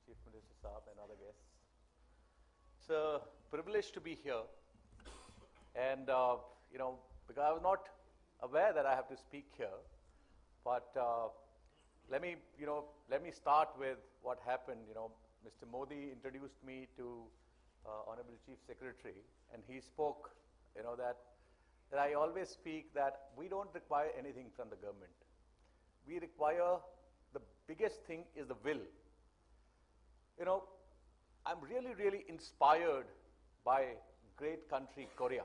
Chief Minister Saab and other guests. It's a privilege to be here. And, because I was not aware that I have to speak here, but let me start with what happened. Mr. Modi introduced me to Honorable Chief Secretary, and he spoke, that I always speak that we don't require anything from the government. We require, the biggest thing is the will. I'm really, really inspired by great country, Korea.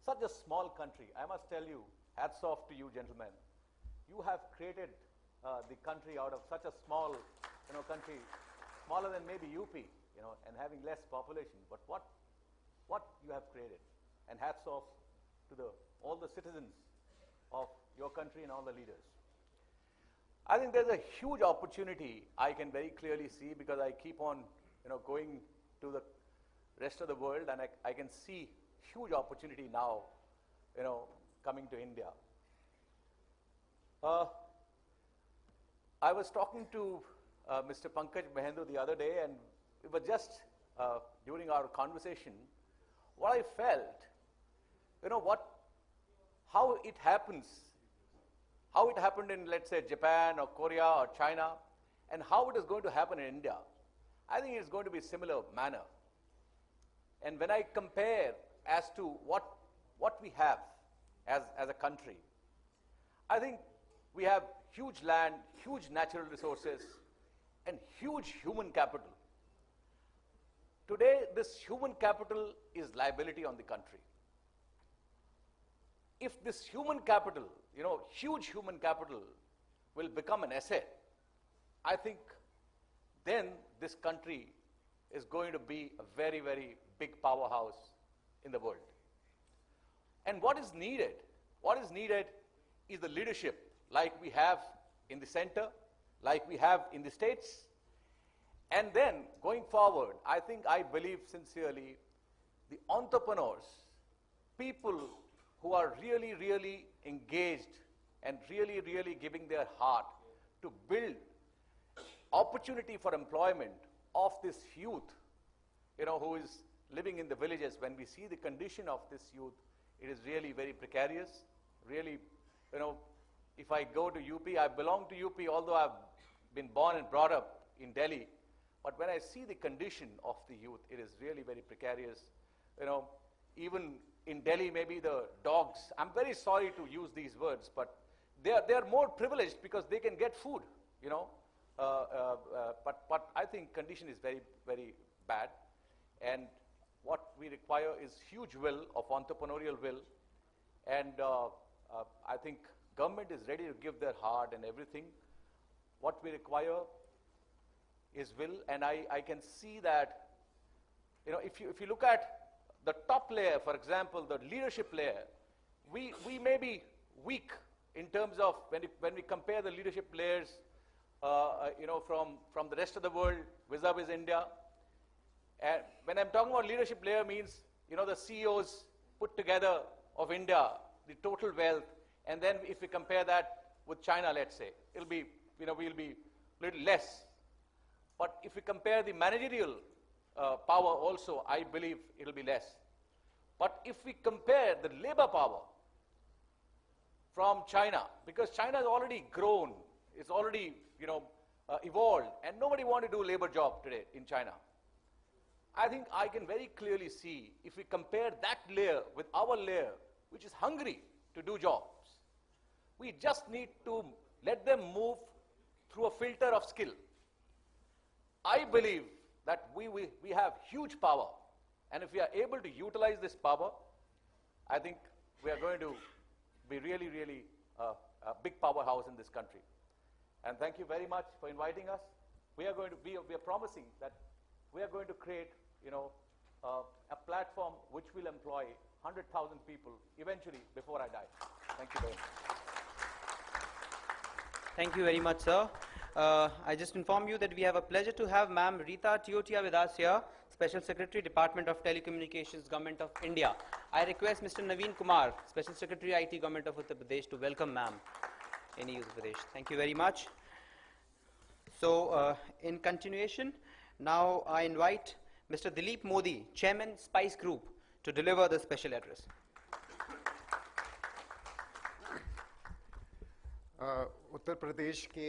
Such a small country. I must tell you, hats off to you, gentlemen. You have created the country out of such a small, country, smaller than maybe UP, and having less population. But what you have created. And hats off to all the citizens of your country and all the leaders. I think there's a huge opportunity I can very clearly see, because I keep on, going to the rest of the world, and I can see huge opportunity now, coming to India. I was talking to Mr. Pankaj Mahendu the other day, and it was just during our conversation, what I felt, how it happens, how it happened in, let's say, Japan or Korea or China, and how it is going to happen in India. I think it's going to be a similar manner. And when I compare as to what we have as a country, I think we have huge land, huge natural resources, and huge human capital. Today, this human capital is liability on the country. If this human capital, huge human capital will become an asset, I think then this country is going to be a very, very big powerhouse in the world. And what is needed? What is needed is the leadership like we have in the center, like we have in the states. And then going forward, I believe sincerely, the entrepreneurs, people who are really, really engaged and really, really giving their heart to build opportunity for employment of this youth, who is living in the villages. When we see the condition of this youth, it is really very precarious. Really, if I go to UP, I belong to UP, although I've been born and brought up in Delhi. But when I see the condition of the youth, it is really very precarious. Even in Delhi, maybe the dogs, I'm very sorry to use these words, but they are more privileged because they can get food, but I think condition is very, very bad. And what we require is huge will, of entrepreneurial will. And I think government is ready to give their heart and everything. What we require is will, and I can see that, if you look at the top layer, for example, the leadership layer, we may be weak in terms of when we compare the leadership layers, from the rest of the world vis-a-vis India. And when I'm talking about leadership layer means, the CEOs put together of India, the total wealth, and then if we compare that with China, let's say, it'll be, we'll be a little less. But if we compare the managerial power also, I believe it'll be less. But if we compare the labor power from China, because China has already grown, it's already, evolved, and nobody wants to do labor job today in China. I think I can very clearly see, if we compare that layer with our layer, which is hungry to do jobs, we just need to let them move through a filter of skill. I believe that we have huge power, and if we are able to utilize this power, I think we are going to be really, really a big powerhouse in this country. And thank you very much for inviting us. We are promising that we are going to create, a platform which will employ 100,000 people eventually before I die. Thank you very much. Thank you very much, sir. I just inform you that we have a pleasure to have Ma'am Rita Tiotia with us here, Special Secretary, Department of Telecommunications, Government of India. I request Mr. Naveen Kumar, Special Secretary, IT, Government of Uttar Pradesh, to welcome Ma'am in Uttar Pradesh. Thank you very much. So, in continuation, now I invite Mr. Dilip Modi, Chairman, Spice Group, to deliver the special address. Uttar Pradesh के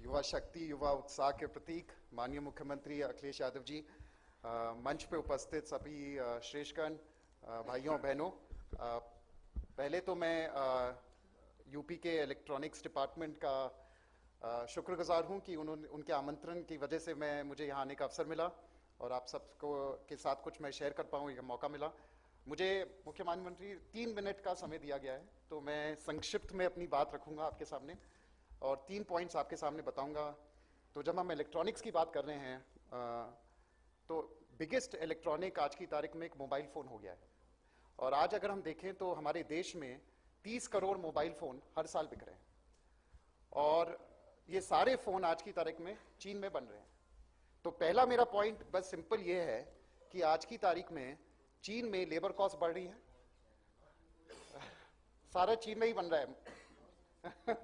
युवा शक्ति, युवा उत्साह के प्रतीक माननीय मुख्यमंत्री अखिलेश यादव जी, मंच पे उपस्थित सभी श्रेष्ठगण, भाइयों बहनों, पहले तो मैं यूपी के इलेक्ट्रॉनिक्स डिपार्टमेंट का शुक्रगुजार हूं कि उनके आमंत्रण की वजह से मुझे यहाँ आने का अवसर मिला और आप सबको के साथ कुछ मैं शेयर कर पाऊँ, यह मौका मिला। मुझे मुख्य माननीय 3 मिनट का समय दिया गया है, तो मैं संक्षिप्त में अपनी बात रखूंगा आपके सामने और 3 पॉइंट्स आपके सामने बताऊंगा। तो जब हम इलेक्ट्रॉनिक्स की बात कर रहे हैं, तो बिगेस्ट इलेक्ट्रॉनिक आज की तारीख में एक मोबाइल फ़ोन हो गया है। और आज अगर हम देखें तो हमारे देश में 30 करोड़ मोबाइल फ़ोन हर साल बिक रहे हैं और ये सारे फ़ोन आज की तारीख में चीन में बन रहे हैं। तो पहला मेरा पॉइंट बस सिंपल ये है कि आज की तारीख में चीन में लेबर कॉस्ट बढ़ रही है, सारा चीन में ही बन रहा है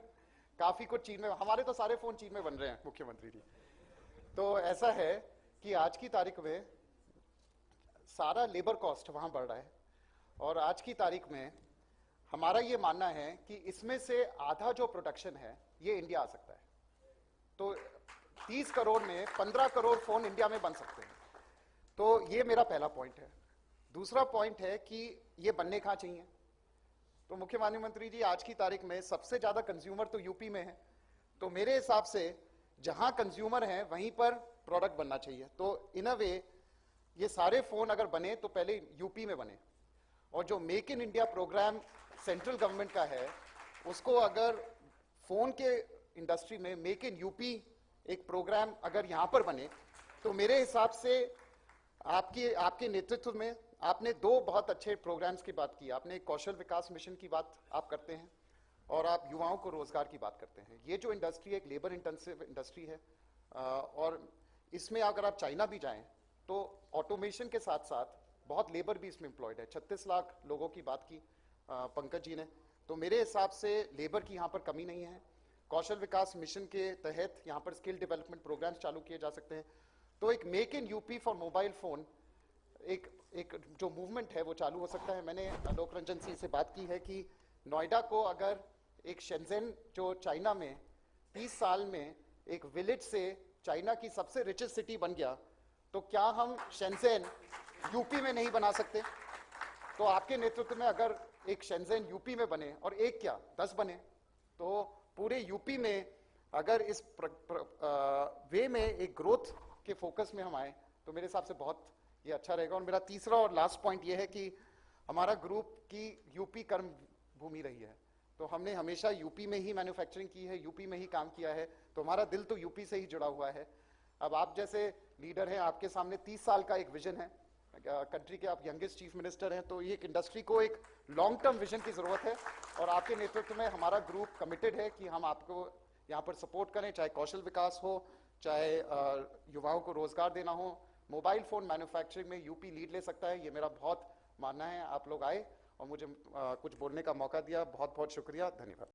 काफी कुछ चीन में, हमारे तो सारे फोन चीन में बन रहे हैं मुख्यमंत्री जी। तो ऐसा है कि आज की तारीख में सारा लेबर कॉस्ट वहां बढ़ रहा है और आज की तारीख में हमारा ये मानना है कि इसमें से आधा जो प्रोडक्शन है ये इंडिया आ सकता है। तो 30 करोड़ में 15 करोड़ फोन इंडिया में बन सकते हैं। तो ये मेरा पहला पॉइंट है। दूसरा पॉइंट है कि ये बनने कहाँ चाहिए। तो मुख्य माननीय मंत्री जी, आज की तारीख में सबसे ज्यादा कंज्यूमर तो यूपी में है, तो मेरे हिसाब से जहां कंज्यूमर है वहीं पर प्रोडक्ट बनना चाहिए। तो इन अ वे ये सारे फोन अगर बने तो पहले यूपी में बने, और जो make in India program central government का है उसको अगर फोन के इंडस्ट्री में मेक इन यूपी एक प्रोग्राम अगर यहां पर बने तो मेरे हिसाब से आपके नेतृत्व में आपने 2 बहुत अच्छे प्रोग्राम्स की बात की। आपने कौशल विकास मिशन की बात आप करते हैं और आप युवाओं को रोजगार की बात करते हैं। ये जो इंडस्ट्री एक लेबर इंटेंसिव इंडस्ट्री है और इसमें अगर आप चाइना भी जाएं तो ऑटोमेशन के साथ साथ बहुत लेबर भी इसमें एम्प्लॉयड है। 36 लाख लोगों की बात की पंकज जी ने। तो मेरे हिसाब से लेबर की यहाँ पर कमी नहीं है। कौशल विकास मिशन के तहत यहाँ पर स्किल डेवलपमेंट प्रोग्राम्स चालू किए जा सकते हैं। तो एक make in UP for mobile phone एक जो मूवमेंट है वो चालू हो सकता है। मैंने आलोक रंजन सिंह से बात की है कि नोएडा को अगर एक शेंजेन जो चाइना में 30 साल में एक विलेज से चाइना की सबसे रिचेस्ट सिटी बन गया, तो क्या हम शेंजेन यूपी में नहीं बना सकते? तो आपके नेतृत्व में अगर एक शेंजेन यूपी में बने और एक क्या 10 बने, तो पूरे यूपी में अगर इस वे में एक ग्रोथ के फोकस में हम आए तो मेरे हिसाब से बहुत ये अच्छा रहेगा। और मेरा तीसरा और लास्ट पॉइंट ये है कि हमारा ग्रुप की यूपी कर्म भूमि रही है, तो हमने हमेशा यूपी में ही मैन्युफैक्चरिंग की है, यूपी में ही काम किया है, तो हमारा दिल तो यूपी से ही जुड़ा हुआ है। अब आप जैसे लीडर हैं, आपके सामने 30 साल का एक विजन है, कंट्री के आप यंगेस्ट चीफ मिनिस्टर हैं, तो ये एक इंडस्ट्री को एक लॉन्ग टर्म विजन की जरूरत है और आपके नेतृत्व में हमारा ग्रुप कमिटेड है कि हम आपको यहाँ पर सपोर्ट करें, चाहे कौशल विकास हो, चाहे युवाओं को रोजगार देना हो। मोबाइल फोन मैन्युफैक्चरिंग में यूपी लीड ले सकता है, ये मेरा बहुत मानना है। आप लोग आए और मुझे कुछ बोलने का मौका दिया, बहुत बहुत शुक्रिया, धन्यवाद।